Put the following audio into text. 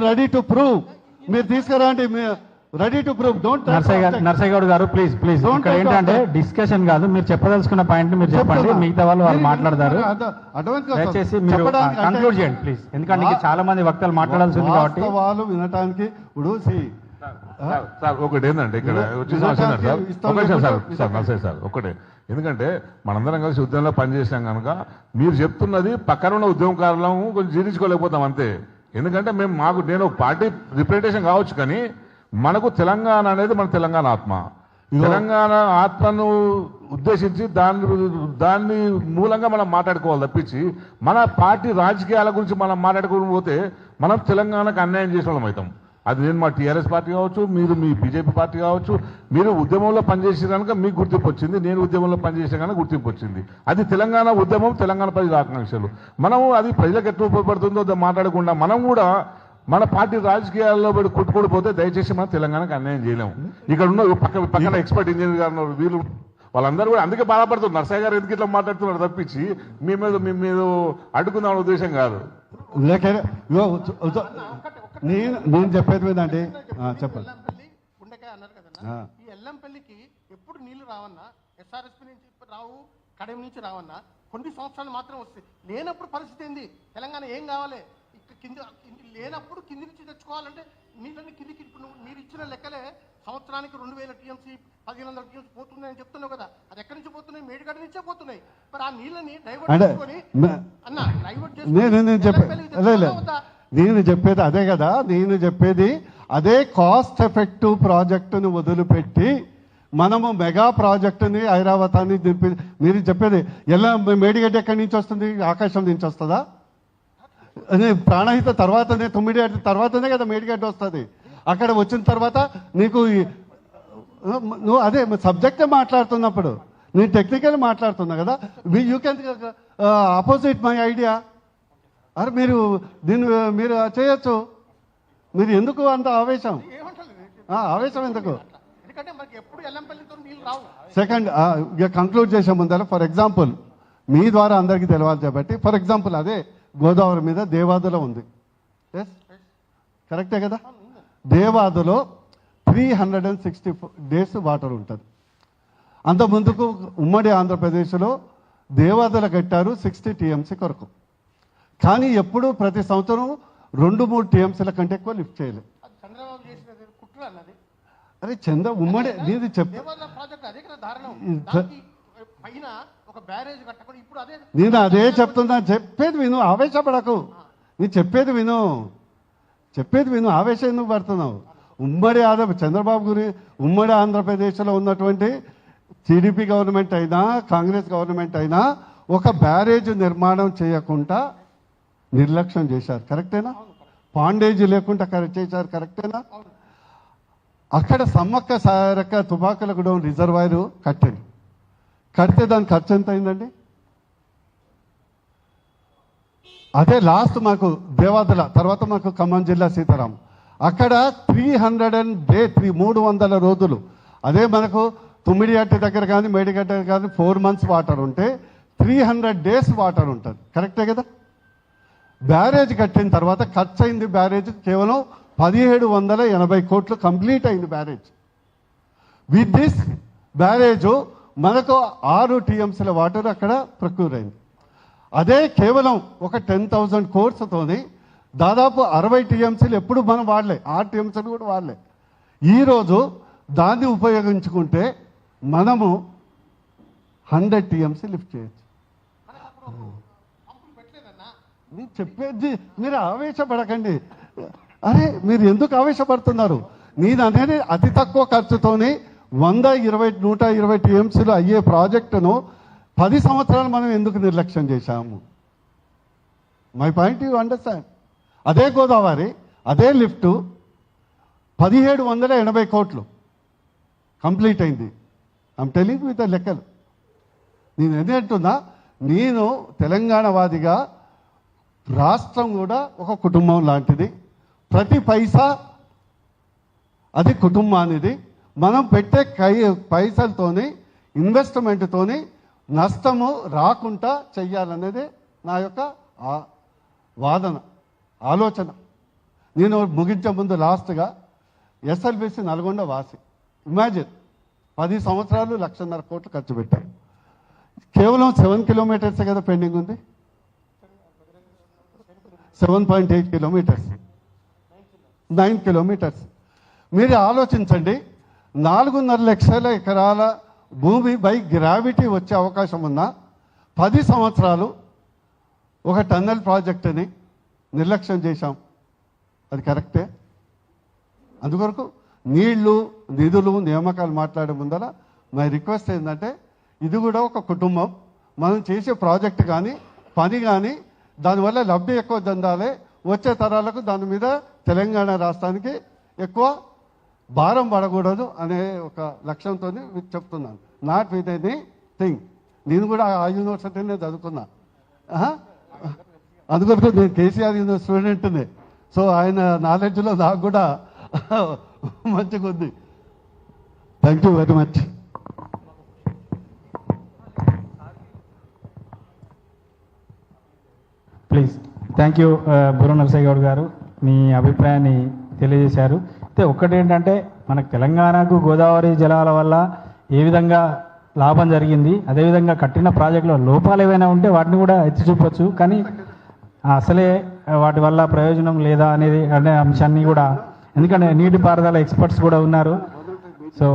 Ready to prove. మీరు తీసుకురండి, ready to prove. Don't Narsaiah Goud గారు ప్లీజ్ ఇక్కడ ఏంటంటే డిస్కషన్ కాదు, మీరు చెప్పదలుచుకున్న పాయింట్ మీరు చెప్పండి, మిగతా వాళ్ళు మాట్లాడతారు. దయచేసి మీరు కంక్లూడ్ చేయండి ప్లీజ్, ఎందుకంటే చాలా మంది వక్తలు మాట్లాడాల్సి ఉంది కాబట్టి వాళ్ళు వినటానికి. ఇప్పుడు సార్ ఒకటి ఏంటంటే ఇక్కడ వచ్చేసి సార్ నర్సయ్య సార్ ఒకటే, ఎందుకంటే మనందరం కలిసి ఉద్యమంలో పనిచేసాం కనుక మీరు చెప్తున్నది పక్కన ఉన్న ఉద్యమకారులను కొంచెం జీర్ణించుకోలేకపోతాం అంతే. ఎందుకంటే నేను పార్టీ రిప్రజెంటేషన్ కావచ్చు, కానీ మనకు తెలంగాణ అనేది మన తెలంగాణ ఆత్మ. తెలంగాణ ఆత్మను ఉద్దేశించి దాన్ని మూలంగా మనం మాట్లాడుకోవాలి తప్పించి మన పార్టీ రాజకీయాల గురించి మనం మాట్లాడుకోకపోతే మనం తెలంగాణకు అన్యాయం చేసిన వాళ్ళం అవుతాం. అది నేను మా టీఆర్ఎస్ పార్టీ కావచ్చు, మీరు మీ బీజేపీ పార్టీ కావచ్చు, మీరు ఉద్యమంలో పనిచేసే కనుక మీకు గుర్తింపు వచ్చింది, నేను ఉద్యమంలో పనిచేసే కనుక గుర్తింపు వచ్చింది. అది తెలంగాణ ఉద్యమం, తెలంగాణ ప్రజల ఆకాంక్షలు. మనము అది ప్రజలకు ఎట్లా ఉపయోగపడుతుందో మాట్లాడకుండా మనం కూడా మన పార్టీ రాజకీయాల్లో కొట్టుకోడిపోతే దయచేసి మనం తెలంగాణకు అన్యాయం చేయలేము. ఇక్కడ ఉన్న పక్కన ఎక్స్పర్ట్ ఇంజనీర్ గారు వీళ్ళు వాళ్ళందరూ కూడా అందుకే బాధపడుతున్నారు. నర్సయ్య గారు ఎందుకు ఇట్లా మాట్లాడుతున్నారు తప్పించి మీ మీద అడ్డుకుందామనే ఉద్దేశం కాదు. నేను చెప్పేది మీదండి, చెప్పండి. గుండెకాయ అన్నారు కదా, ఈ ఎల్లంపల్లికి ఎప్పుడు నీళ్లు రావన్నా, ఎస్ఆర్ఎస్పీ నుంచి రావు, కడెం నుంచి రావన్నా, కొన్ని సంవత్సరాలు మాత్రం వస్తాయి. లేనప్పుడు పరిస్థితి ఏంది? తెలంగాణ ఏం కావాలి? కింద లేనప్పుడు కింది నుంచి తెచ్చుకోవాలంటే నీళ్ళని కిందికి. ఇప్పుడు మీరు ఇచ్చిన లెక్కలే సంవత్సరానికి 2000 టీఎంసీ 1500 టీఎంసీ పోతున్నాయని చెప్తున్నావు కదా, అది ఎక్కడి నుంచి పోతున్నాయి? మేడిగడ్డ నుంచే పోతున్నాయి. మరి ఆ నీళ్ళని డైవర్ట్ చేసుకొని నేను చెప్పేది అదే కదా. నేను చెప్పేది అదే కాస్ట్ ఎఫెక్టివ్ ప్రాజెక్టును వదిలిపెట్టి మనము మెగా ప్రాజెక్టుని ఐరావతాన్ని దింపి, మీరు చెప్పేది ఎలా మేడిగడ్డ ఎక్కడి నుంచి వస్తుంది? ఆకాశం నుంచి వస్తుందా? ప్రాణహిత తర్వాతనే, 9 ఏళ్ళ తర్వాతనే కదా మేడిగడ్డ వస్తుంది. అక్కడ వచ్చిన తర్వాత నీకు నువ్వు అదే సబ్జెక్టే మాట్లాడుతున్నప్పుడు నేను టెక్నికల్ మాట్లాడుతున్నా కదా. You can opposite my idea. అరే మీరు చేయొచ్చు. మీరు ఎందుకు అంత ఆవేశం? ఆవేశం ఎందుకు? సెకండ్ కంక్లూడ్ చేసే ముందర ఫర్ ఎగ్జాంపుల్ మీ ద్వారా అందరికీ తెలవాలి కాబట్టి, ఫర్ ఎగ్జాంపుల్ అదే గోదావరి మీద దేవాదులో ఉంది. ఎస్ కరెక్టే కదా. దేవాదులో 364 days వాటర్ ఉంటుంది. అంత ముందుకు ఉమ్మడి ఆంధ్రప్రదేశ్లో దేవాదులు కట్టారు 60 TMC కొరకు. కానీ ఎప్పుడు ప్రతి సంవత్సరం 2-3 TMCల కంటే ఎక్కువ లిఫ్ట్ చేయలేదు. అరే ఉమ్మడి నీది నేను అదే చెప్తున్నా. చెప్పేది విను, ఆవేశపడకు. నీ చెప్పేది విను, ఆవేశం ఎందుకు పడుతున్నావు? ఉమ్మడి ఆంధ్రప్రదేశ్లో ఉన్నటువంటి టీడీపీ గవర్నమెంట్ అయినా కాంగ్రెస్ గవర్నమెంట్ అయినా ఒక బ్యారేజ్ నిర్మాణం చేయకుండా నిర్లక్ష్యం చేశారు. కరెక్టేనా? పాండేజీ లేకుండా చేశారు. కరెక్టేనా? అక్కడ సమ్మక్క సారక్క తుపాకులగూడెం రిజర్వాయర్ కడితే దాని ఖర్చు ఎంత అయిందండి? అదే లాస్ట్ మాకు దేవాదుల తర్వాత మాకు ఖమ్మం జిల్లా సీతారాం, అక్కడ 300 రోజులు. అదే మనకు తుమ్మిడిగట్ట దగ్గర కానీ మేడిగడ్డ కానీ 4 months వాటర్ ఉంటే 300 days వాటర్ ఉంటుంది. కరెక్టే కదా. బ్యారేజ్ కట్టిన తర్వాత ఖర్చు అయింది బ్యారేజ్ కేవలం 1780 కోట్లు కంప్లీట్ అయింది బ్యారేజ్. విత్ దిస్ బ్యారేజ్ మనకు 6 TMCల వాటర్ అక్కడ ప్రొక్యూర్ అయింది. అదే కేవలం ఒక 10,000 crores దాదాపు 60 TMCలు ఎప్పుడు మనం వాడలే, 6 TMCలు కూడా వాడలే. ఈరోజు దాన్ని ఉపయోగించుకుంటే మనము 100 TMC లిఫ్ట్ చేయొచ్చు. నేను చెప్పేది మీరు ఆవేశపడకండి. అరే మీరు ఎందుకు ఆవేశపడుతున్నారు? నేను అనేది అతి తక్కువ ఖర్చుతోని 120-120 TMCలు అయ్యే ప్రాజెక్టును 10 సంవత్సరాలు మనం ఎందుకు నిర్లక్ష్యం చేశాము? My point you understand. అదే గోదావరి అదే లిఫ్టు 1780 కోట్లు కంప్లీట్ అయింది. ఐమ్ టెలింగ్ విత్ లెక్కలు. నేను ఏంటంటున్నా, నేను తెలంగాణవాదిగా రాష్ట్రం కూడా ఒక కుటుంబం లాంటిది. ప్రతి పైసా అది కుటుంబానిది. మనం పెట్టే పైసలతోని ఇన్వెస్ట్మెంట్తోని నష్టము రాకుండా చెయ్యాలనేది నా యొక్క వాదన, ఆలోచన. నేను ముగించే ముందు లాస్ట్గా ఎస్ఎల్బిసి నల్గొండ వాసి, ఇమాజిన్ 10 సంవత్సరాలు 1,50,000 కోట్లు ఖర్చు పెట్టాం. కేవలం 7 కిలోమీటర్సే కదా పెండింగ్ ఉంది, 7.8 కిలోమీటర్స్, 9 కిలోమీటర్స్. మీరు ఆలోచించండి, 4.5 లక్షల ఎకరాల భూమి బై గ్రావిటీ వచ్చే అవకాశం ఉన్న 10 సంవత్సరాలు ఒక టన్నెల్ ప్రాజెక్టుని నిర్లక్ష్యం చేశాం. అది కరెక్టే? అందుకొరకు నీళ్లు, నిధులు, నియామకాలు మాట్లాడే ముందర మై రిక్వెస్ట్ ఏంటంటే, ఇది కూడా ఒక కుటుంబం. మనం చేసే ప్రాజెక్ట్ కానీ పని కానీ దానివల్ల లబ్ధి ఎక్కువ చెందాలి, వచ్చే తరాలకు దాని మీద తెలంగాణ రాష్ట్రానికి ఎక్కువ భారం పడకూడదు అనే ఒక లక్ష్యంతో చెప్తున్నాను. Not with any thing. నేను కూడా ఆ యూనివర్సిటీనే చదువుకున్నా, అందుకొరకు నేను కేసీఆర్ యూనివర్సిటీ స్టూడెంట్ని. సో ఆయన నాలెడ్జ్లో నాకు కూడా మంచిగా ఉంది. Thank you very much. Please. Thank you బుర్ర నరసయ్య గౌడ్ గారు, మీ అభిప్రాయాన్ని తెలియజేశారు. అయితే ఒక్కటేంటంటే, మనకు తెలంగాణకు గోదావరి జలాల వల్ల ఏ విధంగా లాభం జరిగింది, అదేవిధంగా కట్టిన ప్రాజెక్టులో లోపాలు ఏవైనా ఉంటే వాటిని కూడా ఎత్తి చూపొచ్చు, కానీ అసలే వాటి వల్ల ప్రయోజనం లేదా అనేది అనే అంశాన్ని కూడా, ఎందుకంటే నీటిపారుదల ఎక్స్పర్ట్స్ కూడా ఉన్నారు. సో